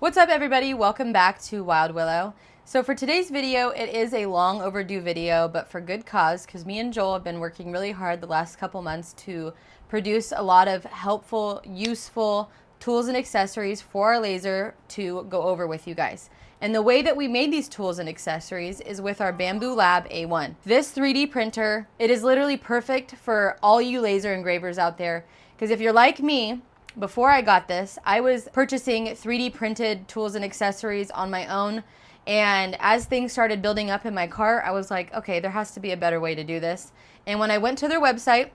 What's up everybody? Welcome back to Wild Willow. So for today's video, it is a long overdue video, but for good cause, because me and Joel have been working really hard the last couple months to produce a lot of helpful, useful tools and accessories for our laser to go over with you guys. And the way that we made these tools and accessories is with our Bamboo Lab A1. This 3D printer, it is literally perfect for all you laser engravers out there, because if you're like me, before I got this, I was purchasing 3D printed tools and accessories on my own. And as things started building up in my cart, I was like, okay, there has to be a better way to do this. And when I went to their website,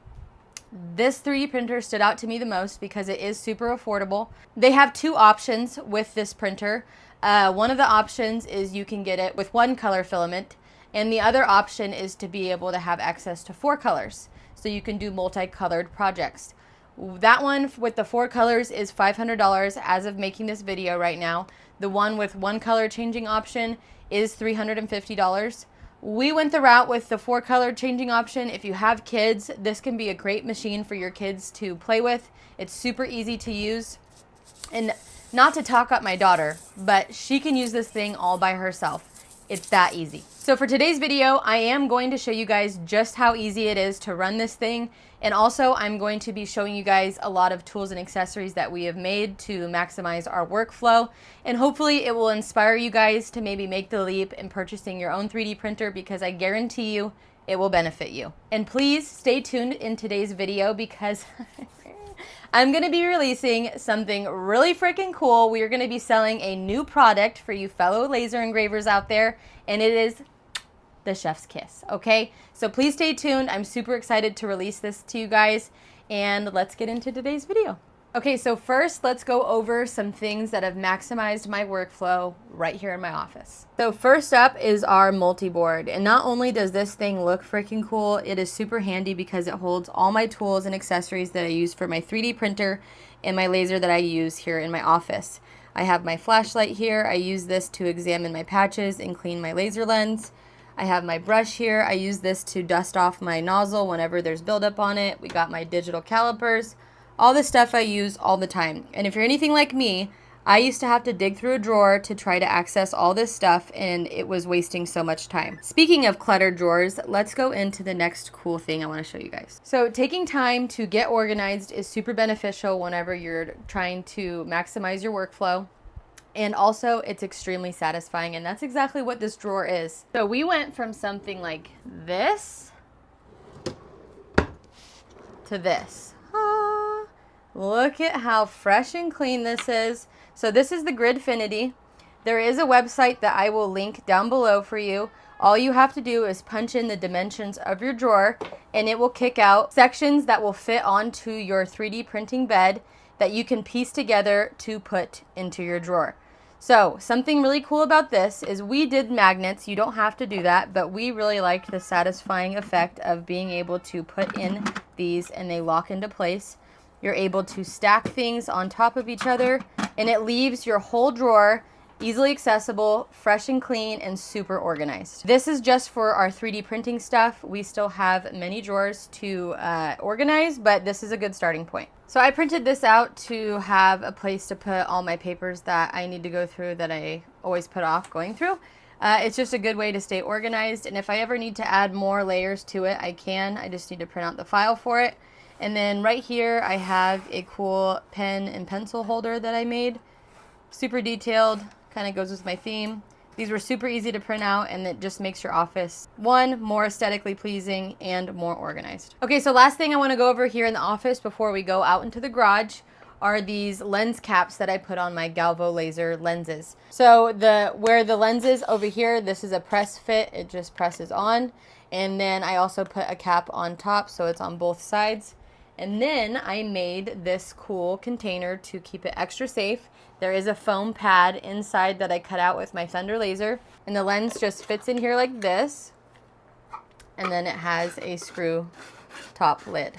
this 3D printer stood out to me the most because it is super affordable. They have two options with this printer. One of the options is you can get it with one color filament, and the other option is to be able to have access to 4 colors. So you can do multicolored projects. That one with the 4 colors is $500 as of making this video right now. The one with one color changing option is $350. We went the route with the 4 color changing option. If you have kids, this can be a great machine for your kids to play with. It's super easy to use. And not to talk up my daughter, but she can use this thing all by herself. It's that easy. So for today's video, I am going to show you guys just how easy it is to run this thing. And also I'm going to be showing you guys a lot of tools and accessories that we have made to maximize our workflow. And hopefully it will inspire you guys to maybe make the leap in purchasing your own 3D printer, because I guarantee you it will benefit you. And please stay tuned in today's video because I'm going to be releasing something really freaking cool. We are going to be selling a new product for you fellow laser engravers out there, and it is the chef's kiss, okay? So please stay tuned. I'm super excited to release this to you guys, and let's get into today's video. Okay, so first let's go over some things that have maximized my workflow right here in my office. So first up is our multi-board, and not only does this thing look freaking cool, it is super handy because it holds all my tools and accessories that I use for my 3D printer and my laser that I use here in my office. I have my flashlight here. I use this to examine my patches and clean my laser lens. I have my brush here. I use this to dust off my nozzle whenever there's buildup on it. We got my digital calipers. All this stuff I use all the time. And if you're anything like me, I used to have to dig through a drawer to try to access all this stuff, and it was wasting so much time. Speaking of cluttered drawers, let's go into the next cool thing I want to show you guys. So taking time to get organized is super beneficial whenever you're trying to maximize your workflow. And also it's extremely satisfying, and that's exactly what this drawer is. So we went from something like this to this. Look at how fresh and clean this is. So this is the Gridfinity. There is a website that I will link down below for you. All you have to do is punch in the dimensions of your drawer, and it will kick out sections that will fit onto your 3D printing bed that you can piece together to put into your drawer. So something really cool about this is we did magnets. You don't have to do that, but we really liked the satisfying effect of being able to put in these and they lock into place. You're able to stack things on top of each other, and it leaves your whole drawer easily accessible, fresh and clean, and super organized. This is just for our 3D printing stuff. We still have many drawers to organize, but this is a good starting point. So I printed this out to have a place to put all my papers that I need to go through that I always put off going through. It's just a good way to stay organized, and if I ever need to add more layers to it, I can. I just need to print out the file for it. And then right here I have a cool pen and pencil holder that I made. Super detailed, kind of goes with my theme. These were super easy to print out, and it just makes your office, one, more aesthetically pleasing and more organized. Okay, so last thing I want to go over here in the office before we go out into the garage are these lens caps that I put on my Galvo laser lenses. So where the lens is over here, this is a press fit. It just presses on. And then I also put a cap on top so it's on both sides. And then I made this cool container to keep it extra safe. There is a foam pad inside that I cut out with my Thunder laser. And the lens just fits in here like this. And then it has a screw top lid.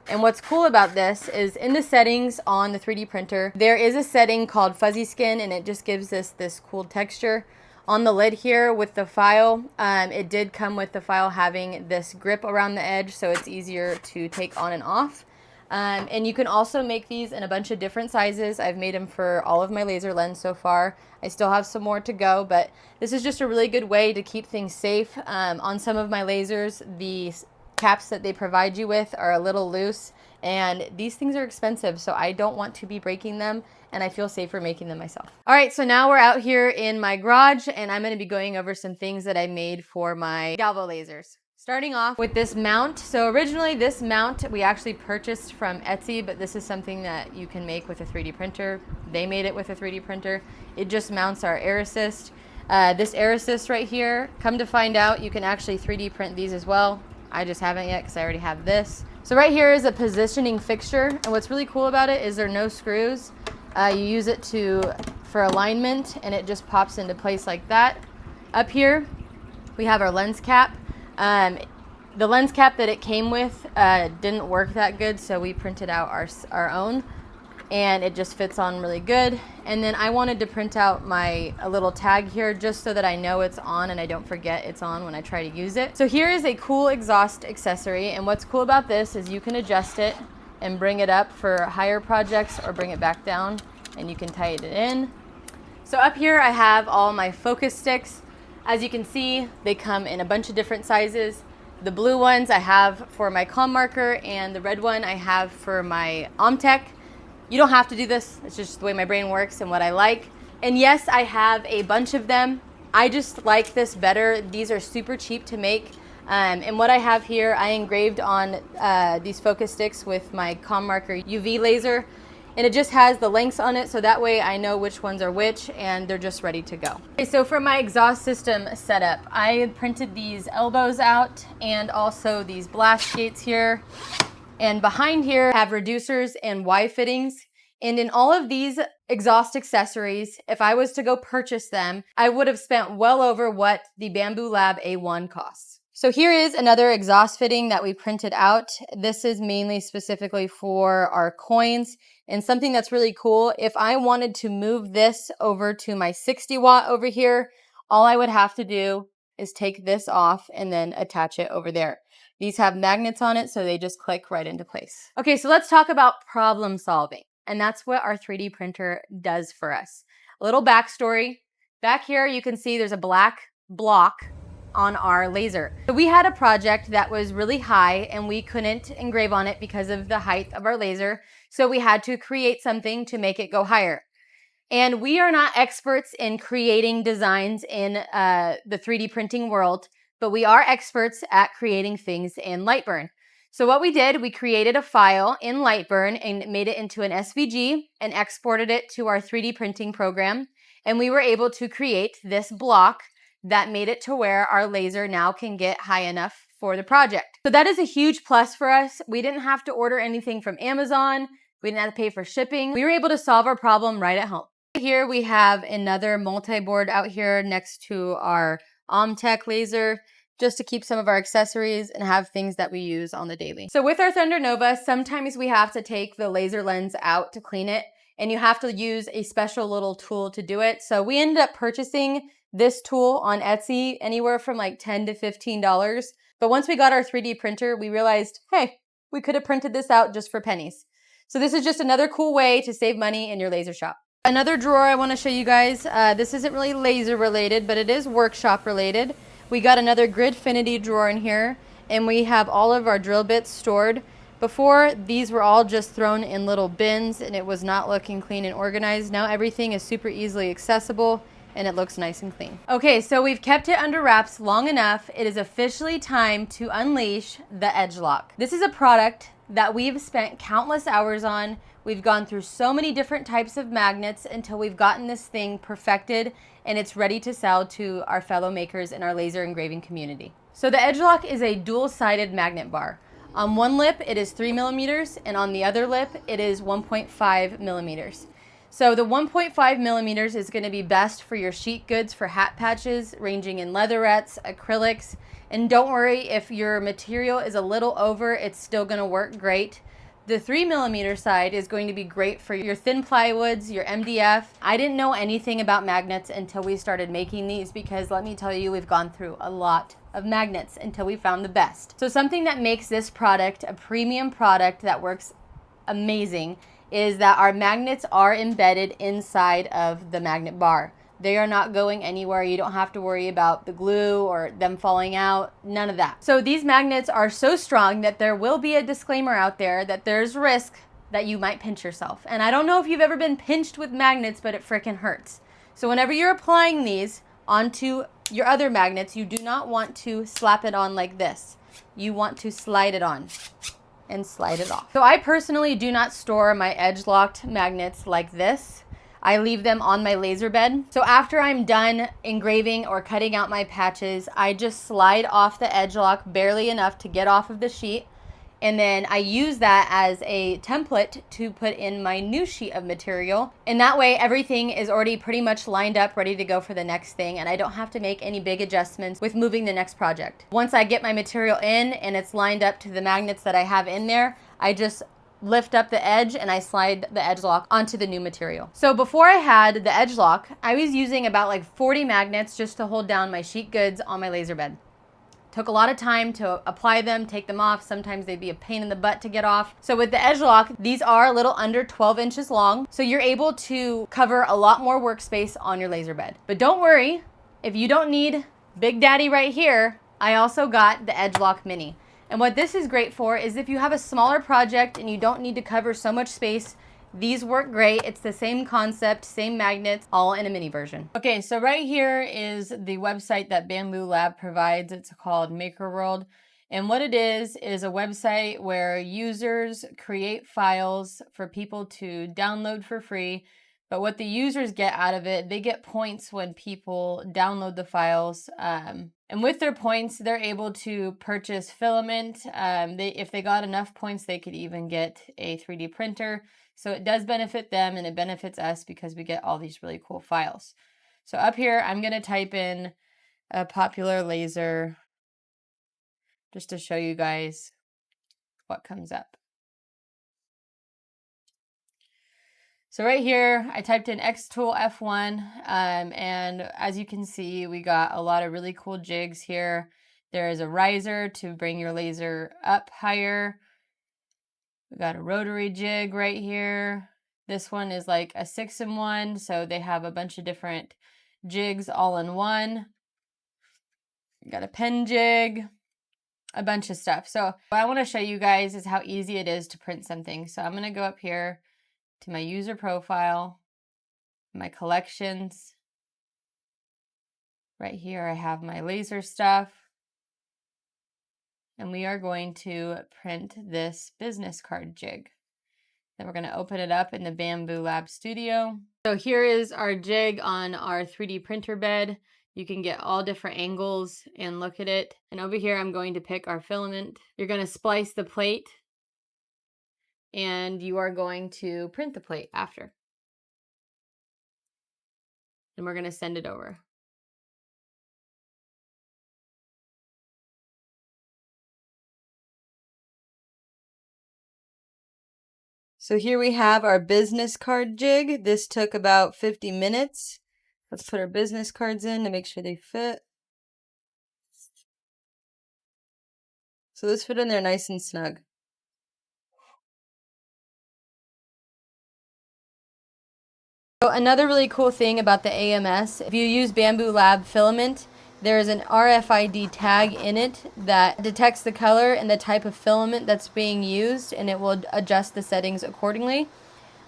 And what's cool about this is in the settings on the 3D printer, there is a setting called fuzzy skin, and it just gives this cool texture. On the lid here with the file, it did come with the file having this grip around the edge, so it's easier to take on and off. And you can also make these in a bunch of different sizes. I've made them for all of my laser lens so far. I still have some more to go, but this is just a really good way to keep things safe. On some of my lasers, the caps that they provide you with are a little loose, and these things are expensive, so I don't want to be breaking them, and I feel safer making them myself. All right, so now we're out here in my garage, and I'm gonna be going over some things that I made for my galvo lasers. Starting off with this mount. So originally this mount we actually purchased from Etsy, but this is something that you can make with a 3D printer. They made it with a 3D printer. It just mounts our air assist. This air assist right here, come to find out, you can actually 3D print these as well. I just haven't yet because I already have this. So right here is a positioning fixture, and what's really cool about it is there are no screws. You use it for alignment, and it just pops into place like that. Up here, we have our lens cap. The lens cap that it came with didn't work that good, so we printed out our own, and it just fits on really good. And then I wanted to print out a little tag here just so that I know it's on and I don't forget it's on when I try to use it. So here is a cool exhaust accessory, and what's cool about this is you can adjust it and bring it up for higher projects or bring it back down, and you can tighten it in. So up here I have all my focus sticks. As you can see, they come in a bunch of different sizes. The blue ones I have for my com marker, and the red one I have for my Omtech. You don't have to do this, it's just the way my brain works and what I like. And yes, I have a bunch of them. I just like this better. These are super cheap to make. And what I have here, I engraved on these focus sticks with my com marker UV laser. And it just has the lengths on it, so that way I know which ones are which, and they're just ready to go. Okay, so for my exhaust system setup, I printed these elbows out and also these blast gates here. And behind here I have reducers and Y fittings. And in all of these exhaust accessories, if I was to go purchase them, I would have spent well over what the Bamboo Lab A1 costs. So here is another exhaust fitting that we printed out. This is mainly specifically for our coins. And something that's really cool, if I wanted to move this over to my 60 watt over here, all I would have to do is take this off and then attach it over there. These have magnets on it, so they just click right into place. Okay, so let's talk about problem solving. And that's what our 3D printer does for us. A little backstory. Back here, you can see there's a black block on our laser. So we had a project that was really high and we couldn't engrave on it because of the height of our laser. So we had to create something to make it go higher. And we are not experts in creating designs in the 3D printing world, but we are experts at creating things in Lightburn. So what we did, we created a file in Lightburn and made it into an SVG and exported it to our 3D printing program. And we were able to create this block that made it to where our laser now can get high enough for the project. So that is a huge plus for us. We didn't have to order anything from Amazon. We didn't have to pay for shipping. We were able to solve our problem right at home. Here we have another multi-board out here next to our Omtech laser, just to keep some of our accessories and have things that we use on the daily. So with our Thunder Nova, sometimes we have to take the laser lens out to clean it, and you have to use a special little tool to do it. So we ended up purchasing this tool on Etsy, anywhere from like $10 to $15. But once we got our 3D printer, we realized, hey, we could have printed this out just for pennies. So this is just another cool way to save money in your laser shop. Another drawer I want to show you guys. This isn't really laser related, but it is workshop related. We got another Gridfinity drawer in here, and we have all of our drill bits stored. Before, these were all just thrown in little bins, and it was not looking clean and organized. Now everything is super easily accessible, and it looks nice and clean. Okay, so we've kept it under wraps long enough. It is officially time to unleash the Edgelock. This is a product that we've spent countless hours on. We've gone through so many different types of magnets until we've gotten this thing perfected and it's ready to sell to our fellow makers in our laser engraving community. So the Edgelock is a dual-sided magnet bar. On one lip, it is 3 millimeters, and on the other lip, it is 1.5 millimeters. So the 1.5 millimeters is going to be best for your sheet goods for hat patches, ranging in leatherettes, acrylics, and don't worry if your material is a little over, it's still going to work great. The 3 millimeter side is going to be great for your thin plywoods, your MDF. I didn't know anything about magnets until we started making these, because let me tell you, we've gone through a lot of magnets until we found the best. So something that makes this product a premium product that works amazing is that our magnets are embedded inside of the magnet bar. They are not going anywhere. You don't have to worry about the glue or them falling out, none of that. So these magnets are so strong that there will be a disclaimer out there that there's risk that you might pinch yourself. And I don't know if you've ever been pinched with magnets, but it freaking hurts. So whenever you're applying these onto your other magnets, you do not want to slap it on like this. You want to slide it on and slide it off. So I personally do not store my edge-locked magnets like this. I leave them on my laser bed. So after I'm done engraving or cutting out my patches, I just slide off the edge lock barely enough to get off of the sheet. And then I use that as a template to put in my new sheet of material. And that way everything is already pretty much lined up, ready to go for the next thing. And I don't have to make any big adjustments with moving the next project. Once I get my material in and it's lined up to the magnets that I have in there, I just lift up the edge and I slide the edge lock onto the new material. So before I had the edge lock, I was using about like 40 magnets just to hold down my sheet goods on my laser bed. Took a lot of time to apply them, take them off. Sometimes they'd be a pain in the butt to get off. So with the edge lock, these are a little under 12 inches long. So you're able to cover a lot more workspace on your laser bed. But don't worry, if you don't need Big Daddy right here, I also got the edge lock mini. And what this is great for is if you have a smaller project and you don't need to cover so much space, these work great. It's the same concept, same magnets, all in a mini version. Okay, so right here is the website that Bamboo Lab provides. It's called Maker World. And what it is a website where users create files for people to download for free. But what the users get out of it, they get points when people download the files. And with their points, they're able to purchase filament. If they got enough points, they could even get a 3D printer. So it does benefit them and it benefits us because we get all these really cool files. So up here, I'm going to type in a popular laser just to show you guys what comes up. So right here, I typed in X-Tool F1, and as you can see, we got a lot of really cool jigs here. There is a riser to bring your laser up higher. We got a rotary jig right here. This one is like a 6-in-1, so they have a bunch of different jigs all in one. We got a pen jig, a bunch of stuff. So what I want to show you guys is how easy it is to print something. So I'm going to go up here to my user profile, my collections. Right here I have my laser stuff. And we are going to print this business card jig. Then we're going to open it up in the Bamboo Lab Studio. So here is our jig on our 3D printer bed. You can get all different angles and look at it. And over here I'm going to pick our filament. You're going to splice the plate and you are going to print the plate after. And we're going to send it over. So here we have our business card jig. This took about 50 minutes. Let's put our business cards in to make sure they fit. So those fit in there nice and snug. So another really cool thing about the AMS, if you use Bamboo Lab filament, there is an RFID tag in it that detects the color and the type of filament that's being used, and it will adjust the settings accordingly.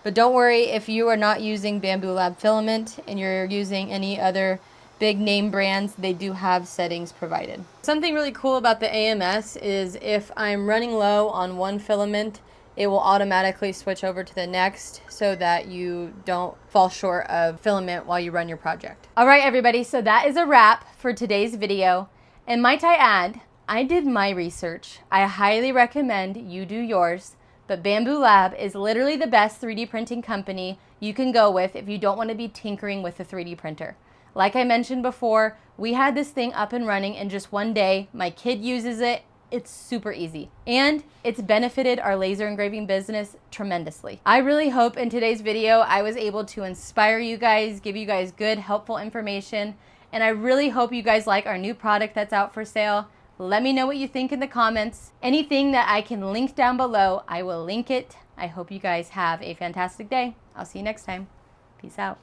But don't worry if you are not using Bamboo Lab filament and you're using any other big name brands, they do have settings provided. Something really cool about the AMS is if I'm running low on one filament, it will automatically switch over to the next so that you don't fall short of filament while you run your project. All right, everybody, so that is a wrap for today's video. And might I add, I did my research. I highly recommend you do yours, but Bamboo Lab is literally the best 3D printing company you can go with if you don't want to be tinkering with a 3D printer. Like I mentioned before, we had this thing up and running in just one day. My kid uses it. It's super easy, and it's benefited our laser engraving business tremendously. I really hope in today's video I was able to inspire you guys, give you guys good, helpful information, and I really hope you guys like our new product that's out for sale. Let me know what you think in the comments. Anything that I can link down below, I will link it. I hope you guys have a fantastic day. I'll see you next time. Peace out.